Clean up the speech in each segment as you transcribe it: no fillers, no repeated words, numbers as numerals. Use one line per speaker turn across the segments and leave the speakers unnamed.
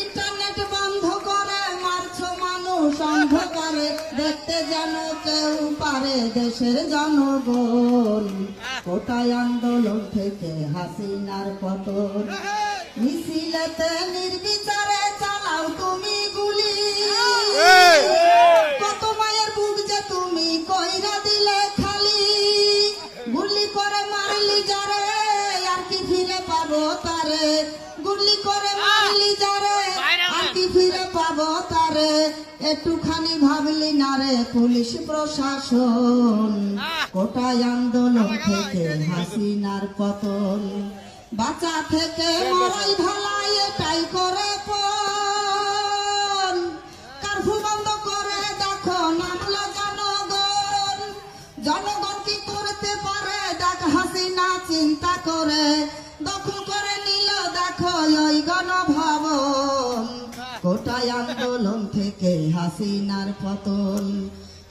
Internet বন্ধ করে মারছো মানুষ অন্ধকারে, দেখতে যেন কেউ পারে দেশের জনগণ। কোটায় আন্দোলন থেকে হাসিনার পতন, মিছিলেতে নির্বিচারে চালাও তুমি গুলি। কত মায়ের বুক যে তুমি কইরা দিলে খালি, গুলি করে মারলি যারে আর কি ফিরে পাবো তারে, গুলি করে মারলি যারে আর কি ফিরে পাবো তারে। একটুখানি ভাবলি না রে পুলিশ প্রশাসন, কোটায় আন্দোলন থেকে হাসিনার পতন। বাঁচা থেকে মরাই ভালাই এটাই করে পণ, কারফু বন্ধ করে দেখো নামলো জনগণ। জনগণ কি করতে পারে দেখ হাসিনা চিন্তা করে, দখল করে নিল দেখো ওই গণভবন। কোটায় আন্দোলন থেকে হাসিনার পতন,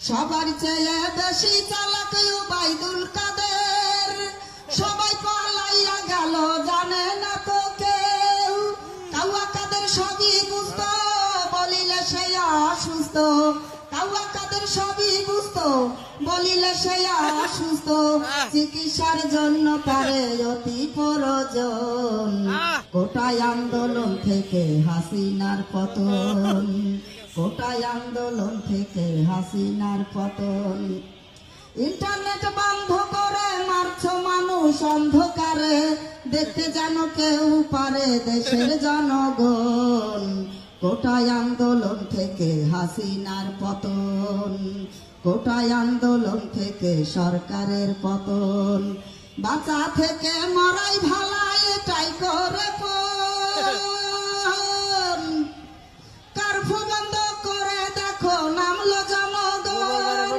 সবার চেয়ে বেশি চালাক ওবায়দুল কাদের। সবাই পালাইয়া গেল জানে না তো কেউ, কাউয়া কাদের সবই বুঝতো বলিলে সে অসুস্থ। কাউয়া কাদের সবই বুঝতো বলিলে সে অসুস্থ, চিকিৎসার জন্য তারে অতি প্রয়োজন। কোটায় আন্দোলন থেকে হাসিনার পতন, কোটায় আন্দোলন থেকে হাসিনার পতন। ইন্টারনেট বন্ধ করে মারছো মানুষ অন্ধকারে, দেখতে যেন কেউ পারে দেশের জনগণ। কোটায় আন্দোলন থেকে হাসিনার পতন, কোটায় আন্দোলন থেকে সরকারের পতন। বাঁচা থেকে মরাই ভালাই এটাই করে পণ, কারফু বন্ধ করে দেখো নামলো জনগণ।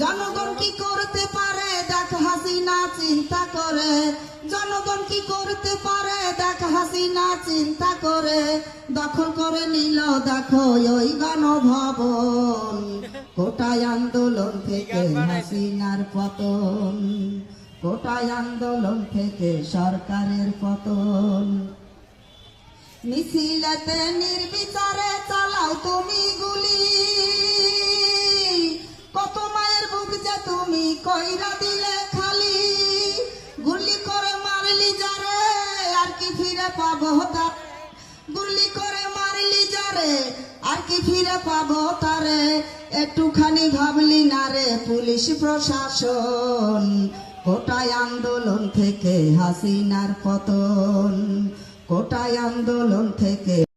জনগণ কি করতে পারে দেখ হাসিনা চিন্তা করে, জনগণ কি করতে পারে দেখ হাসিনা চিন্তা করে। দখল করে নিল দেখো ওই গণভবন, কোটায় আন্দোলন থেকে হাসিনার পতন, কোটায় আন্দোলন থেকে সরকারের পতন। মিছিলেতে নির্বিচারে চালাও তুমি গুলি, কত মায়ের বুক যে তুমি কইরা দিলে খালি। গুলি করে মারলি যারে আর কি ফিরে পাবো তার, গুলি করে মারলি যারে আর কি ফিরে পাবো তারে। একটুখানি ভাবলি না রে পুলিশ প্রশাসন, কোটায় আন্দোলন থেকে হাসিনার পতন, কোটায় আন্দোলন থেকে